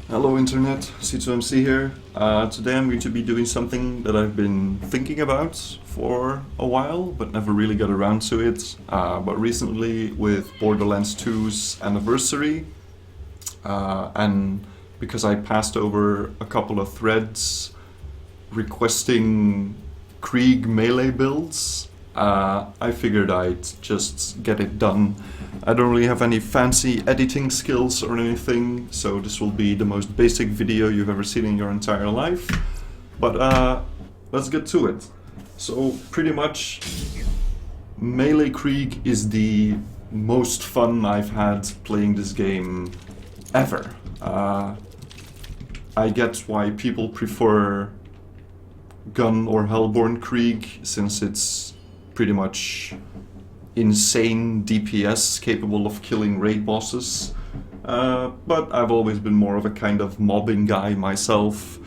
Hello Internet, C2MC here. Today I'm going to be doing something that I've been thinking about for a while, but never really got around to it. But recently with Borderlands 2's anniversary, and because I passed over a couple of threads requesting Krieg melee builds, I figured I'd just get it done. I don't really have any fancy editing skills or anything, so this will be the most basic video you've ever seen in your entire life. But let's get to it. So pretty much Melee Krieg is the most fun I've had playing this game ever. I get why people prefer Gun or Hellborn Krieg, since it's pretty much insane DPS capable of killing raid bosses, but I've always been more of a kind of mobbing guy myself,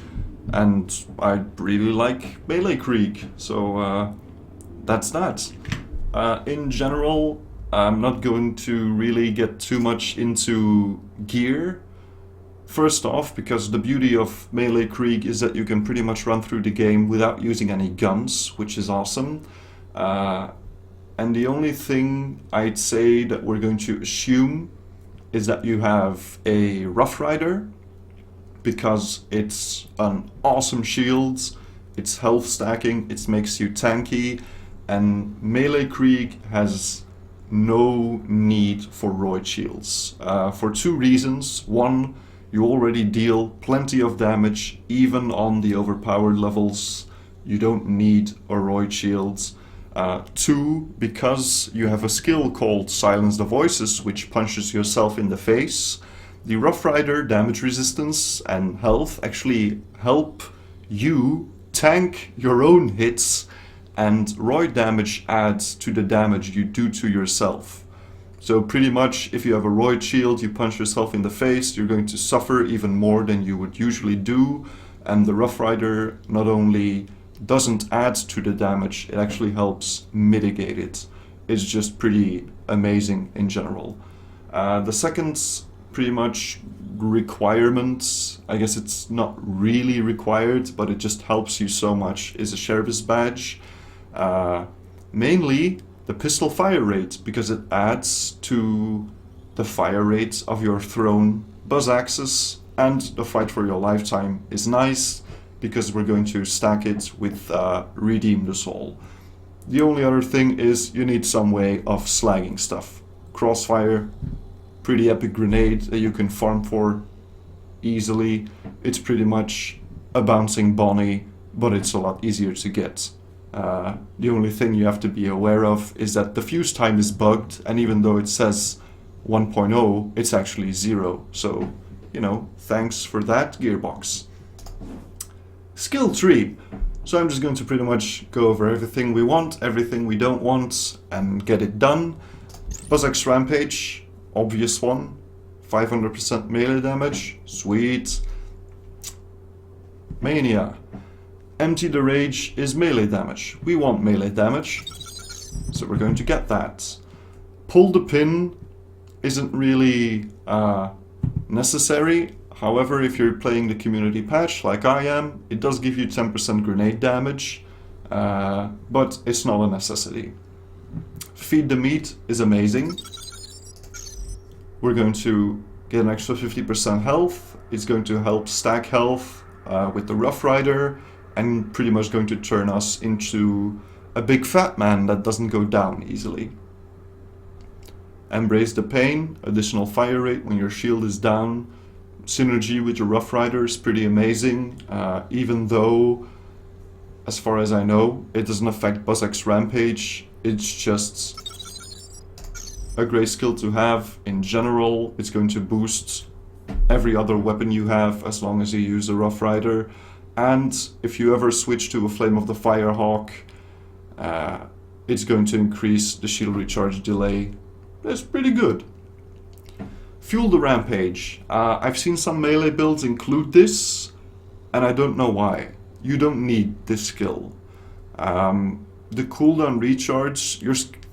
and I really like Melee Krieg, so that's that. In general, I'm not going to really get too much into gear. First off, because the beauty of Melee Krieg is that you can pretty much run through the game without using any guns, which is awesome. And the only thing I'd say that we're going to assume is that you have a Rough Rider, because it's an awesome shield, it's health stacking, it makes you tanky, and Melee Krieg has no need for roid shields. For two reasons. One, you already deal plenty of damage, even on the overpowered levels. You don't need a roid shield. Two, because you have a skill called Silence the Voices, which punches yourself in the face, the Rough Rider damage resistance and health actually help you tank your own hits, and roid damage adds to the damage you do to yourself. So pretty much, if you have a roid shield, you punch yourself in the face, you're going to suffer even more than you would usually do, and the Rough Rider not only doesn't add to the damage, it actually helps mitigate it. It's just pretty amazing in general. The second pretty much requirement, I guess it's not really required, but it just helps you so much, is a Sheriff's badge. Mainly the pistol fire rate, because it adds to the fire rate of your thrown buzz axes, and the fight for your lifetime is nice, because we're going to stack it with Redeem the Soul. The only other thing is you need some way of slagging stuff. Crossfire, pretty epic grenade that you can farm for easily. It's pretty much a bouncing Bonnie, but it's a lot easier to get. The only thing you have to be aware of is that the fuse time is bugged, and even though it says 1.0, it's actually 0. So, you know, thanks for that, Gearbox. Skill tree. So I'm just going to pretty much go over everything we want, everything we don't want, and get it done. Buzzx Rampage, obvious one. 500% melee damage, sweet. Mania. Empty the Rage is melee damage. We want melee damage, so we're going to get that. Pull the Pin isn't really necessary. However, if you're playing the community patch like I am, it does give you 10% grenade damage, but it's not a necessity. Feed the Meat is amazing. We're going to get an extra 50% health. It's going to help stack health with the Rough Rider, and pretty much going to turn us into a big fat man that doesn't go down easily. Embrace the Pain, additional fire rate when your shield is down. Synergy with your Rough Rider is pretty amazing, even though, as far as I know, it doesn't affect Buzzx Rampage. It's just a great skill to have. In general, it's going to boost every other weapon you have as long as you use the Rough Rider. And if you ever switch to a Flame of the Firehawk, it's going to increase the shield recharge delay. That's pretty good. Fuel the Rampage. I've seen some melee builds include this, and I don't know why. You don't need this skill. The cooldown recharge,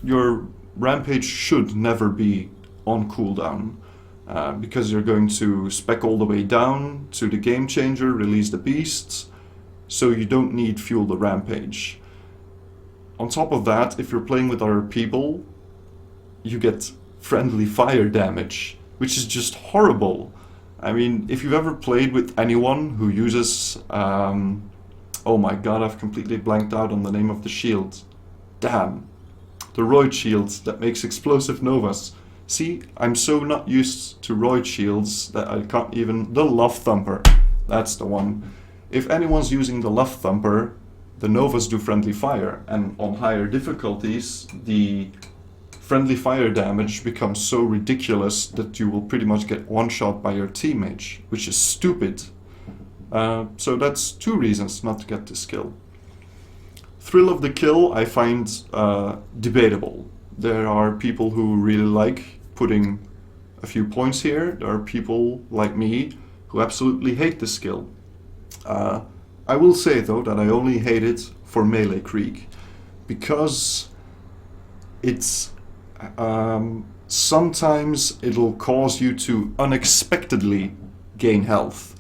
your Rampage should never be on cooldown. because you're going to spec all the way down to the game changer, release the beasts, so you don't need fuel the Rampage. On top of that, if you're playing with other people, you get friendly fire damage, which is just horrible. I mean, if you've ever played with anyone who uses... oh my god, I've completely blanked out on the name of the shield. Damn. The Roid shield that makes explosive novas. See, I'm so not used to Roid shields that I can't even... The Love Thumper. That's the one. If anyone's using the Love Thumper, the novas do friendly fire, and on higher difficulties, the friendly fire damage becomes so ridiculous that you will pretty much get one-shot by your teammate, which is stupid. So that's 2 reasons not to get this skill. Thrill of the kill I find debatable. There are people who really like putting a few points here. There are people like me who absolutely hate this skill. I will say though that I only hate it for Melee Krieg, because it's sometimes it'll cause you to unexpectedly gain health.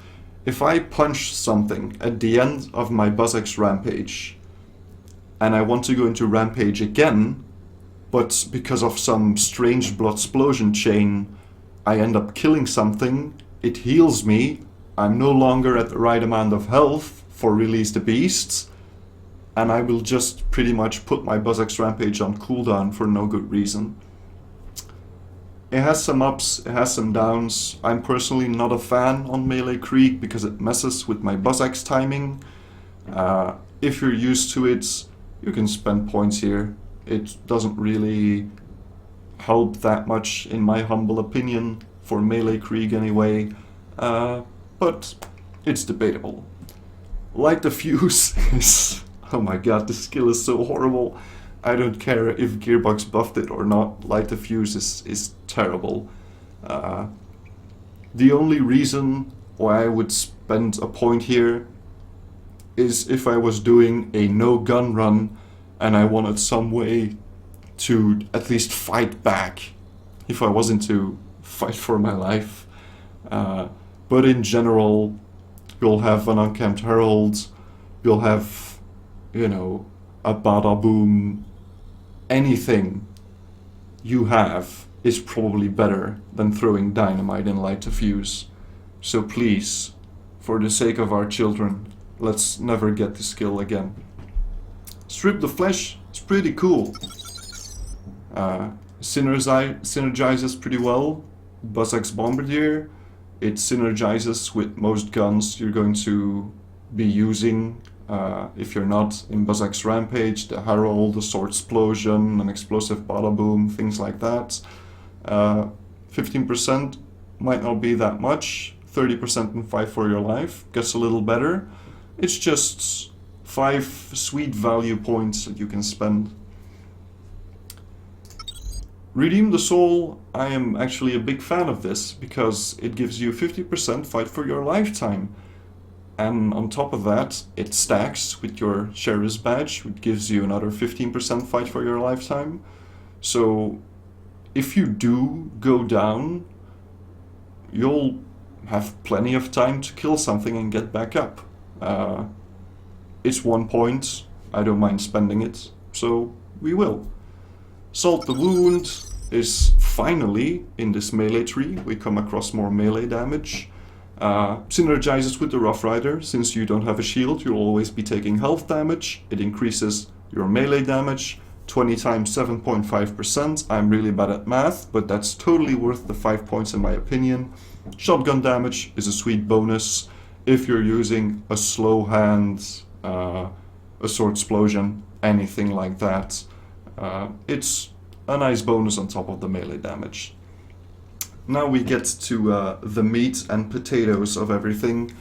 If I punch something at the end of my Buzzx Rampage and I want to go into Rampage again, but because of some strange Bloodsplosion chain I end up killing something, it heals me, I'm no longer at the right amount of health for Release the Beasts, and I will just pretty much put my Buzzx Rampage on cooldown for no good reason. It has some ups, it has some downs. I'm personally not a fan on Melee Krieg because it messes with my Buzzx timing. If you're used to it, you can spend points here. It doesn't really help that much in my humble opinion, for Melee Krieg anyway, but it's debatable. Light the Fuse is... oh my god, this skill is so horrible. I don't care if Gearbox buffed it or not, Light the Fuse is terrible. The only reason why I would spend a point here is if I was doing a no gun run and I wanted some way to at least fight back, if I wasn't to fight for my life. But in general, you'll have an Uncamped Herald, you'll have, you know, a Bada Boom. Anything you have is probably better than throwing dynamite and Light the Fuse. So please, for the sake of our children, let's never get this skill again. Strip the Flesh is pretty cool. Synergizes pretty well. Buzzx Bombardier, it synergizes with most guns you're going to be using. If you're not in Buzzx Rampage, the Herald, the Sword Explosion, an Explosive Bada Boom, things like that. 15% might not be that much. 30% in Fight for Your Life gets a little better. It's just 5 sweet value points that you can spend. Redeem the Soul, I am actually a big fan of this because it gives you 50% Fight for Your Lifetime. And on top of that, it stacks with your Sheriff's Badge, which gives you another 15% Fight for Your Lifetime. So if you do go down, you'll have plenty of time to kill something and get back up. It's 1 point, I don't mind spending it, so we will. Salt the Wound is finally, in this melee tree, we come across more melee damage. Synergizes with the Rough Rider. Since you don't have a shield, you'll always be taking health damage. It increases your melee damage 20 times 7.5%. I'm really bad at math, but that's totally worth the 5 points in my opinion. Shotgun damage is a sweet bonus if you're using a slow hand, a Sword Explosion, anything like that. It's a nice bonus on top of the melee damage. Now we get to the meat and potatoes of everything.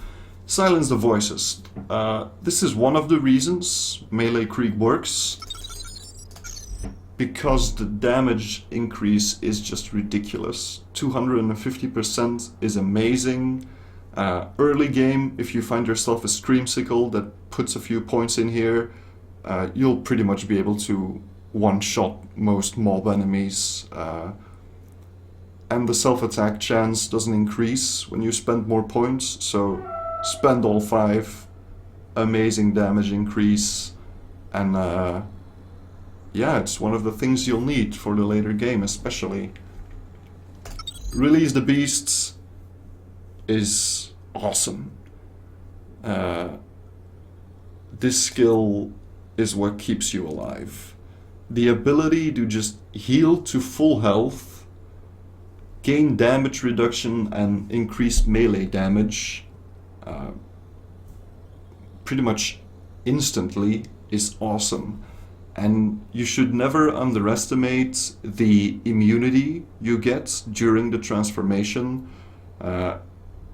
Silence the voices. This is one of the reasons Melee Krieg works, because the damage increase is just ridiculous. 250% is amazing. Early game, if you find yourself a Screamsicle that puts a few points in here, you'll pretty much be able to one-shot most mob enemies. and the self-attack chance doesn't increase when you spend more points, so spend all 5, amazing damage increase, and yeah, it's one of the things you'll need for the later game especially. Release the Beasts is awesome. This skill is what keeps you alive. The ability to just heal to full health, gain damage reduction and increased melee damage pretty much instantly is awesome. And you should never underestimate the immunity you get during the transformation.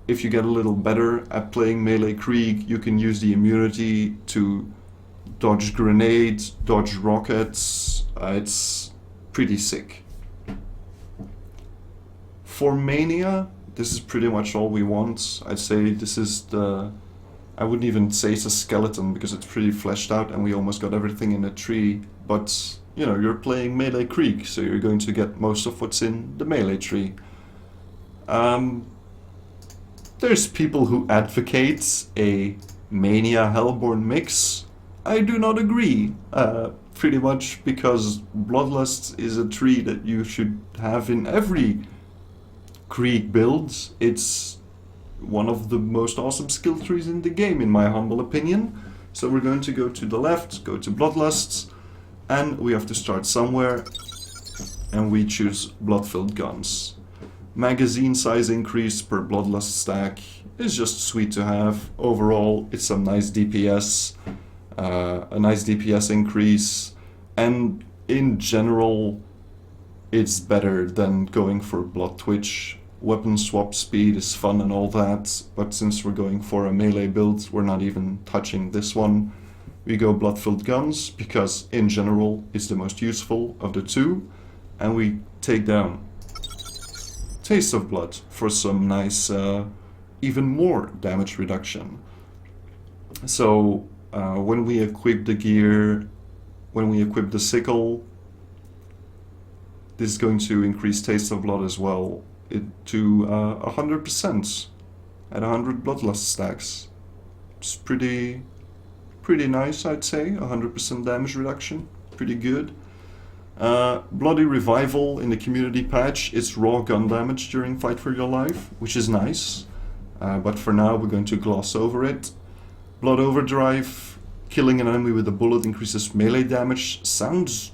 If you get a little better at playing Melee Krieg, you can use the immunity to dodge grenades, dodge rockets. It's pretty sick. For Mania, this is pretty much all we want. I'd say this is the... I wouldn't even say it's a skeleton because it's pretty fleshed out and we almost got everything in a tree. But, you know, you're playing Melee Krieg, so you're going to get most of what's in the melee tree. There's people who advocate a Mania Hellborn mix. I do not agree, pretty much because Bloodlust is a tree that you should have in every Krieg build. It's one of the most awesome skill trees in the game, in my humble opinion. So we're going to go to the left, go to Bloodlust, and we have to start somewhere, and we choose Blood-Filled Guns. Magazine size increase per Bloodlust stack is just sweet to have. Overall, it's some nice DPS, a nice DPS increase, and in general, it's better than going for Blood Twitch. Weapon swap speed is fun and all that, but since we're going for a melee build, we're not even touching this one. We go Blood-Filled Guns, because in general, it's the most useful of the two, and we take down Taste of Blood for some nice, even more damage reduction. So, when we equip the gear, when we equip the sickle, this is going to increase Taste of Blood as well to 100% at 100 Bloodlust stacks. It's pretty nice, I'd say. 100% damage reduction, pretty good. Bloody Revival in the community patch, it's raw gun damage during Fight for Your Life, which is nice, but for now we're going to gloss over it. Blood Overdrive, killing an enemy with a bullet increases melee damage, sounds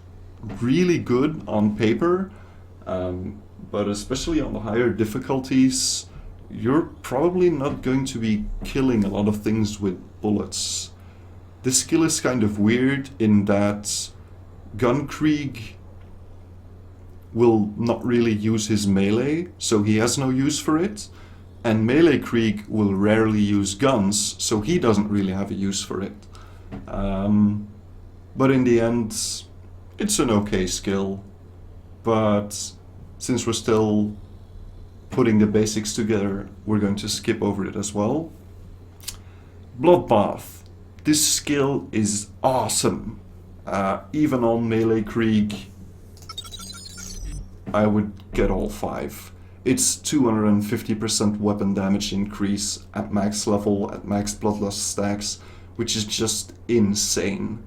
really good on paper, but especially on the higher difficulties, you're probably not going to be killing a lot of things with bullets. This skill is kind of weird in that Gun Krieg will not really use his melee, so he has no use for it, and Melee Krieg will rarely use guns, so he doesn't really have a use for it. But in the end, it's an okay skill, but since we're still putting the basics together, we're going to skip over it as well. Bloodbath. This skill is awesome. Even on Melee Krieg, I would get all 5. It's 250% weapon damage increase at max level, at max Bloodlust stacks, which is just insane.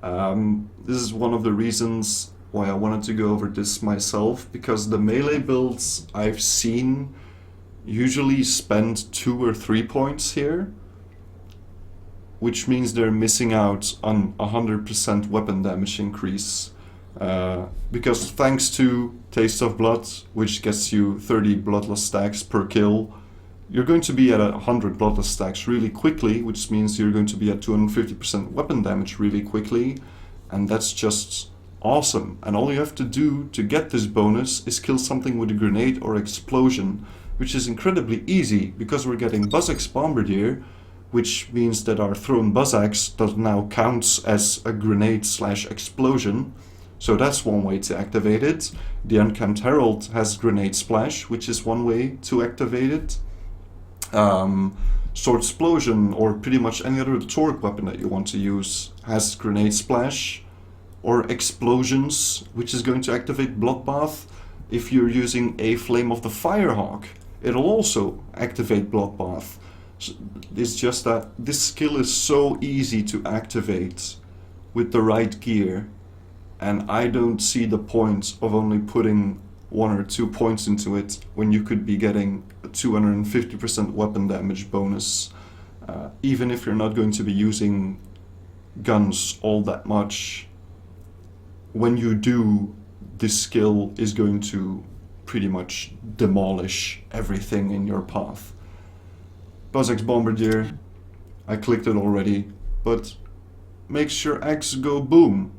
This is one of the reasons why I wanted to go over this myself, because the melee builds I've seen usually spend 2 or 3 points here, which means they're missing out on 100% weapon damage increase. Because thanks to Taste of Blood, which gets you 30 Bloodlust stacks per kill, you're going to be at 100 Bloodlust stacks really quickly, which means you're going to be at 250% weapon damage really quickly, and that's just awesome. And all you have to do to get this bonus is kill something with a grenade or explosion, which is incredibly easy because we're getting Buzzax Bombardier, which means that our thrown Buzzax does now counts as a grenade/explosion. So that's one way to activate it. The Uncamped Herald has Grenade Splash, which is one way to activate it. Sword Explosion, or pretty much any other torque weapon that you want to use, has Grenade Splash. Or Explosions, which is going to activate Bloodbath. If you're using a Flame of the Firehawk, it'll also activate Bloodbath. It's just that this skill is so easy to activate with the right gear, and I don't see the point of only putting 1 or 2 points into it when you could be getting a 250% weapon damage bonus. Even if you're not going to be using guns all that much, when you do, this skill is going to pretty much demolish everything in your path. Buzzsax Bombardier, I clicked it already, but makes your axe go boom.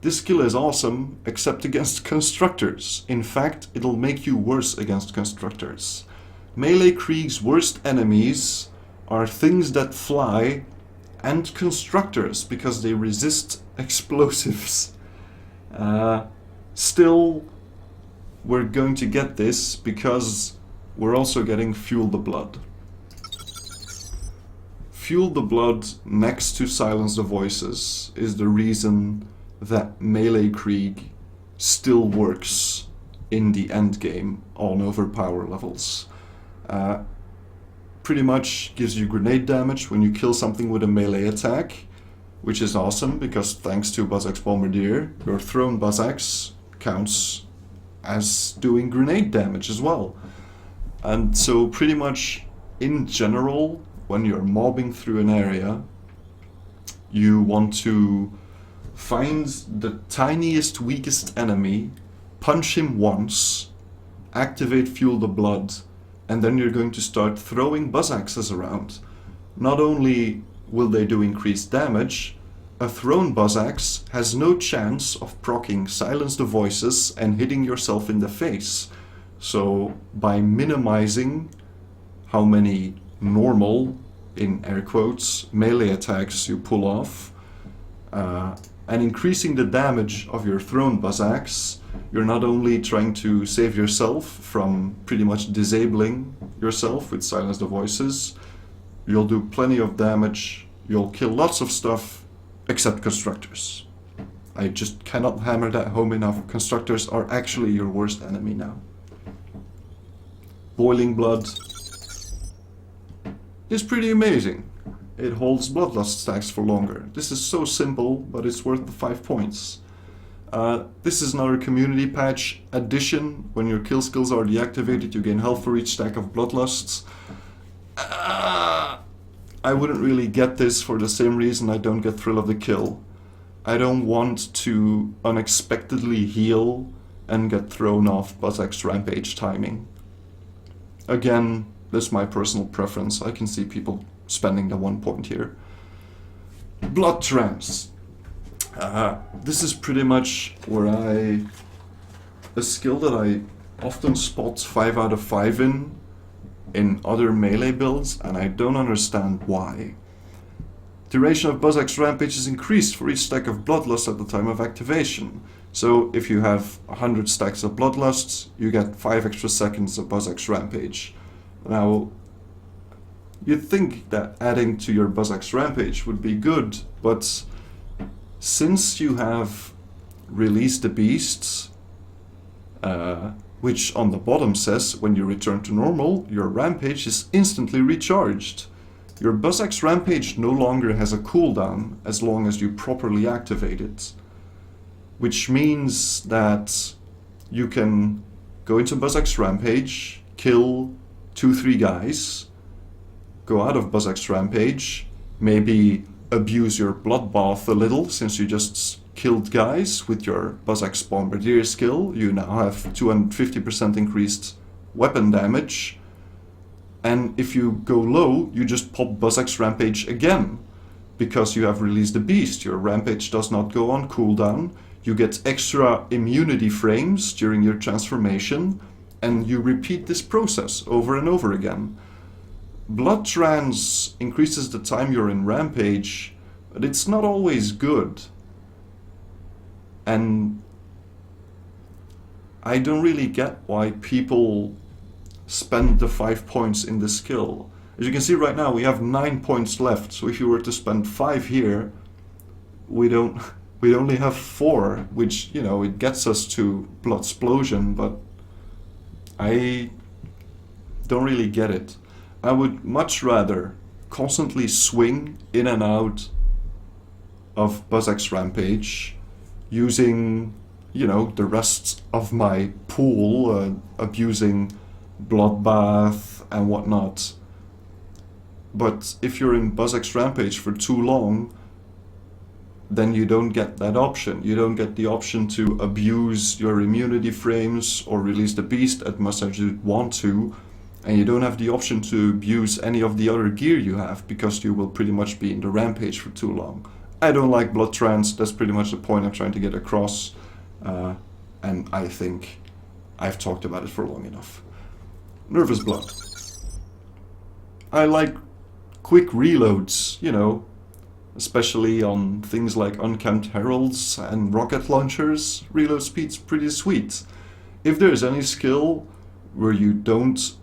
This skill is awesome, except against constructors. In fact, it'll make you worse against constructors. Melee Krieg's worst enemies are things that fly and constructors, because they resist explosives. Still, we're going to get this because we're also getting Fuel the Blood. Fuel the Blood next to Silence the Voices is the reason that Melee Krieg still works in the endgame on overpower levels. Pretty much gives you grenade damage when you kill something with a melee attack, which is awesome because thanks to Buzzsax Bombardier, your thrown Buzzsax counts as doing grenade damage as well. And so pretty much in general, when you're mobbing through an area, you want to find the tiniest, weakest enemy, punch him once, activate Fuel the Blood, and then you're going to start throwing Buzzaxes around. Not only will they do increased damage, a thrown Buzzaxe has no chance of proccing Silence the Voices and hitting yourself in the face. So by minimizing how many normal, in air quotes, melee attacks you pull off, and increasing the damage of your thrown Buzzaxe, you're not only trying to save yourself from pretty much disabling yourself with Silence the Voices, you'll do plenty of damage, you'll kill lots of stuff, except constructors. I just cannot hammer that home enough. Constructors are actually your worst enemy now. Boiling Blood is pretty amazing. It holds Bloodlust stacks for longer. This is so simple, but it's worth the 5 points. This is another community patch addition. When your kill skills are deactivated, you gain health for each stack of Bloodlusts. I wouldn't really get this for the same reason I don't get Thrill of the Kill. I don't want to unexpectedly heal and get thrown off Buzzsax Rampage timing. Again, this is my personal preference. I can see people spending the 1 point here. Blood Trance. This is pretty much where a skill that I often spot 5 out of 5 in other melee builds, and I don't understand why. Duration of Buzzsax Rampage is increased for each stack of Bloodlust at the time of activation. So if you have 100 stacks of Bloodlusts, you get 5 extra seconds of Buzzsax Rampage. Now, you'd think that adding to your Buzzsax Rampage would be good, but since you have released the beasts, which on the bottom says when you return to normal, your Rampage is instantly recharged. Your Buzzsax Rampage no longer has a cooldown as long as you properly activate it, which means that you can go into Buzzsax Rampage, kill 2-3 guys, go out of Buzzsax Rampage, maybe abuse your Bloodbath a little since you just killed guys with your Buzzsax Bombardier skill. You now have 250% increased weapon damage. And if you go low, you just pop Buzzsax Rampage again. Because you have released the beast, your Rampage does not go on cooldown. You get extra immunity frames during your transformation, and you repeat this process over and over again. Blood Trance increases the time you're in Rampage, but it's not always good. And I don't really get why people spend the 5 points in this skill. As you can see right now, we have 9 points left, so if you were to spend 5 here, we don't We only have 4, which, you know, it gets us to Bloodsplosion, but I don't really get it. I would much rather constantly swing in and out of Buzzx Rampage using, you know, the rest of my pool, abusing Bloodbath and whatnot. But if you're in Buzzx Rampage for too long, then you don't get that option. You don't get the option to abuse your immunity frames or release the beast as much as you want to, and you don't have the option to abuse any of the other gear you have because you will pretty much be in the Rampage for too long. I don't like Blood Trance, that's pretty much the point I'm trying to get across, and I think I've talked about it for long enough. Nervous Blood. I like quick reloads, you know, especially on things like Uncapped Heralds and rocket launchers. Reload speed's pretty sweet. If there's any skill where you don't,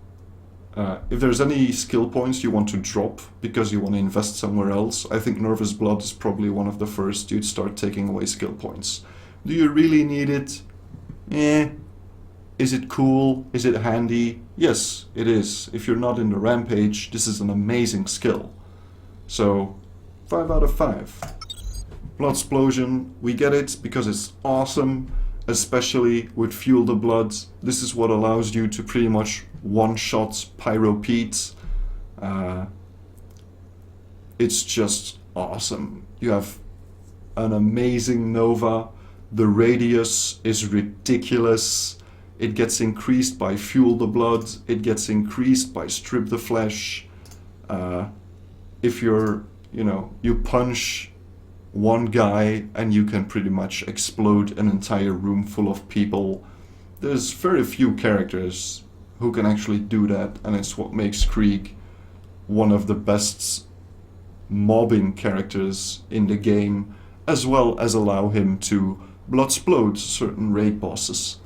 if there's any skill points you want to drop because you want to invest somewhere else, I think Nervous Blood is probably one of the first you'd start taking away skill points. Do you really need it? Is it cool? Is it handy? Yes, it is. If you're not in the Rampage, this is an amazing skill. So, 5 out of 5. Bloodsplosion, we get it because it's awesome, especially with Fuel the Blood. This is what allows you to pretty much one-shot Pyro Pete. It's just awesome. You have an amazing Nova. The radius is ridiculous. It gets increased by Fuel the Blood. It gets increased by Strip the Flesh. If you're, you know, you punch one guy and you can pretty much explode an entire room full of people. There's very few characters who can actually do that, and it's what makes Krieg one of the best mobbing characters in the game, as well as allow him to bloodsplode certain raid bosses.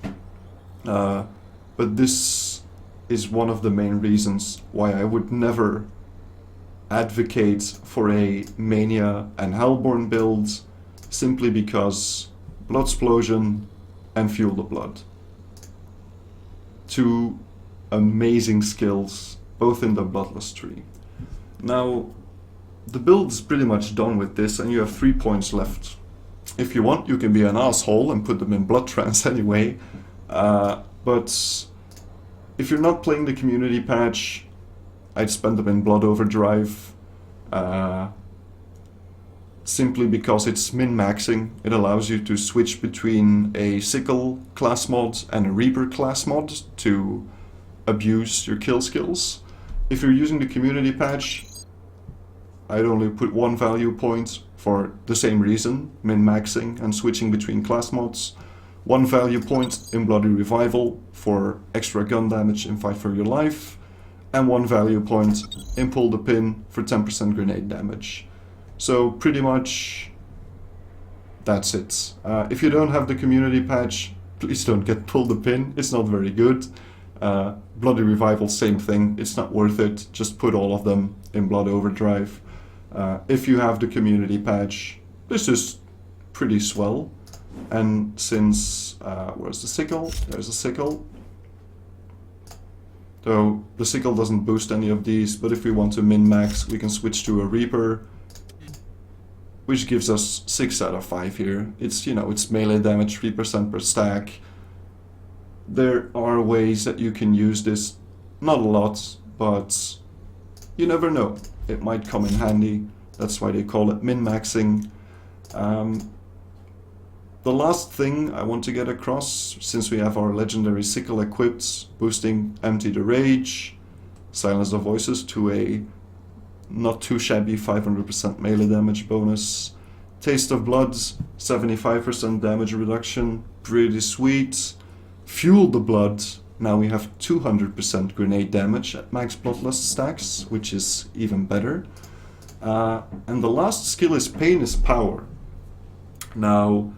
But this is one of the main reasons why I would never advocate for a Mania and Hellborn build, simply because Bloodsplosion and Fuel the Blood. 2 amazing skills, both in the Bloodlust tree. Now, the build is pretty much done with this, and you have 3 points left. If you want, you can be an asshole and put them in Blood Trance anyway, but if you're not playing the community patch, I'd spend them in Blood Overdrive, simply because it's min-maxing. It allows you to switch between a Sickle class mod and a Reaper class mod to abuse your kill skills. If you're using the community patch, I'd only put 1 value point for the same reason, min-maxing and switching between class mods. 1 value point in Bloody Revival for extra gun damage in Fight for Your Life, and 1 value point in Pull the Pin for 10% grenade damage. So pretty much that's it. If you don't have the community patch, please don't get Pull the Pin, it's not very good. Bloody Revival, same thing, it's not worth it, just put all of them in Blood Overdrive. If you have the community patch, this is pretty swell. And since, where's the Sickle? There's a Sickle. So the Sickle doesn't boost any of these, but if we want to min-max, we can switch to a Reaper, which gives us 6 out of 5 here. It's, you know, it's melee damage, 3% per stack. There are ways that you can use this, not a lot, but you never know. It might come in handy. That's why they call it min-maxing. The last thing I want to get across, since we have our legendary Sickle equipped, boosting Empty the Rage, Silence the Voices to a not too shabby 500% melee damage bonus, Taste of Blood, 75% damage reduction, pretty sweet. Fuel the Blood, now we have 200% grenade damage at max Bloodlust stacks, which is even better. And the last skill is Pain is Power. Now,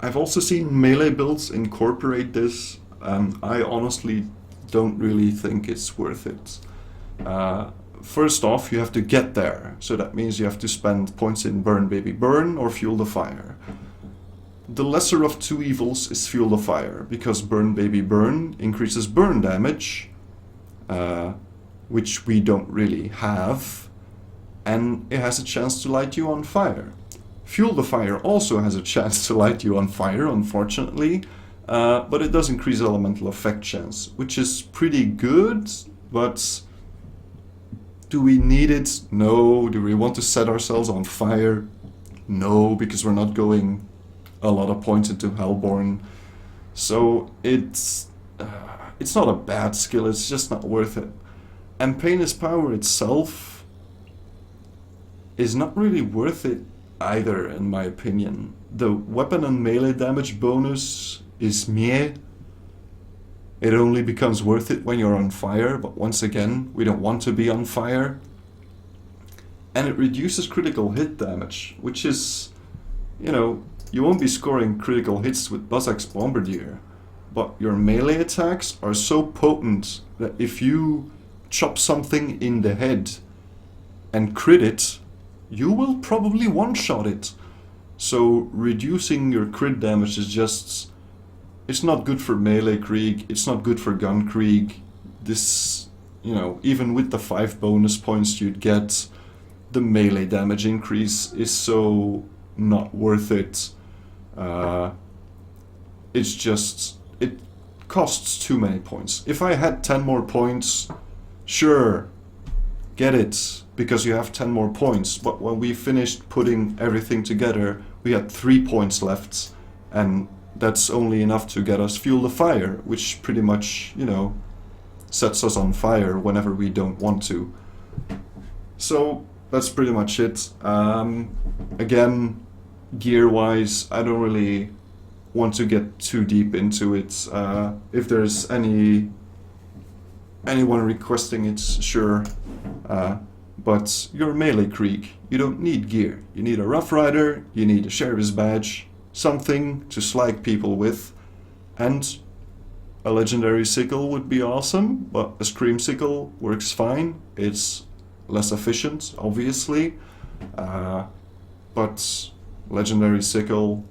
I've also seen melee builds incorporate this, and I honestly don't really think it's worth it. First off, you have to get there, so that means you have to spend points in Burn Baby Burn or Fuel the Fire. the lesser of two evils is Fuel the Fire, because Burn Baby Burn increases burn damage, which we don't really have, and it has a chance to light you on fire. Fuel the Fire also has a chance to light you on fire, unfortunately, but it does increase elemental effect chance, which is pretty good, but do we need it? No. Do we want to set ourselves on fire? No, because we're not going a lot of points into Hellborn. So it's not a bad skill, it's just not worth it. And Painless Power itself is not really worth it either, in my opinion. The weapon and melee damage bonus is meh. It only becomes worth it when you're on fire, but once again, we don't want to be on fire. And it reduces critical hit damage, which is, you know, you won't be scoring critical hits with Buzzsack's Bombardier, but your melee attacks are so potent that if you chop something in the head and crit it, you will probably one-shot it. So reducing your crit damage is just... it's not good for Melee Krieg, it's not good for Gun Krieg. This, you know, even with the 5 bonus points you'd get, the melee damage increase is so not worth it. It's just, it costs too many points. If I had 10 more points, sure, get it, because you have 10 more points. But when we finished putting everything together, we had 3 points left, and that's only enough to get us Fuel the Fire, which pretty much, you know, sets us on fire whenever we don't want to. So that's pretty much it. Again, gear-wise, I don't really want to get too deep into it. If there's anyone requesting it, sure. But you're Melee Krieg. You don't need gear. You need a Rough Rider, you need a Sheriff's Badge, something to slag people with, and a Legendary Sickle would be awesome, but a Scream Sickle works fine. It's less efficient, obviously, but Legendary Sickle,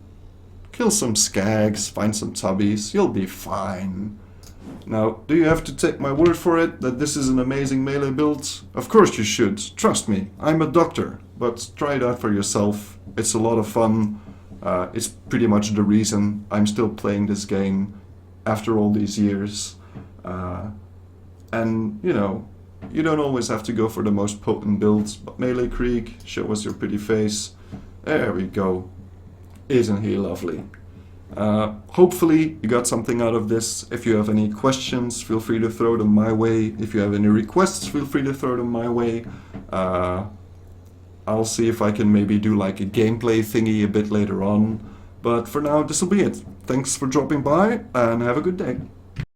kill some skags, find some tubbies, you'll be fine. Now, do you have to take my word for it that this is an amazing melee build? Of course you should, trust me, I'm a doctor, but try it out for yourself, it's a lot of fun. It's pretty much the reason I'm still playing this game after all these years. And, you know, you don't always have to go for the most potent builds, but Melee Krieg, show us your pretty face. There we go. Isn't he lovely? Hopefully you got something out of this. If you have any questions, feel free to throw them my way. If you have any requests, feel free to throw them my way. I'll see if I can maybe do like a gameplay thingy a bit later on. But for now, this will be it. Thanks for dropping by and have a good day.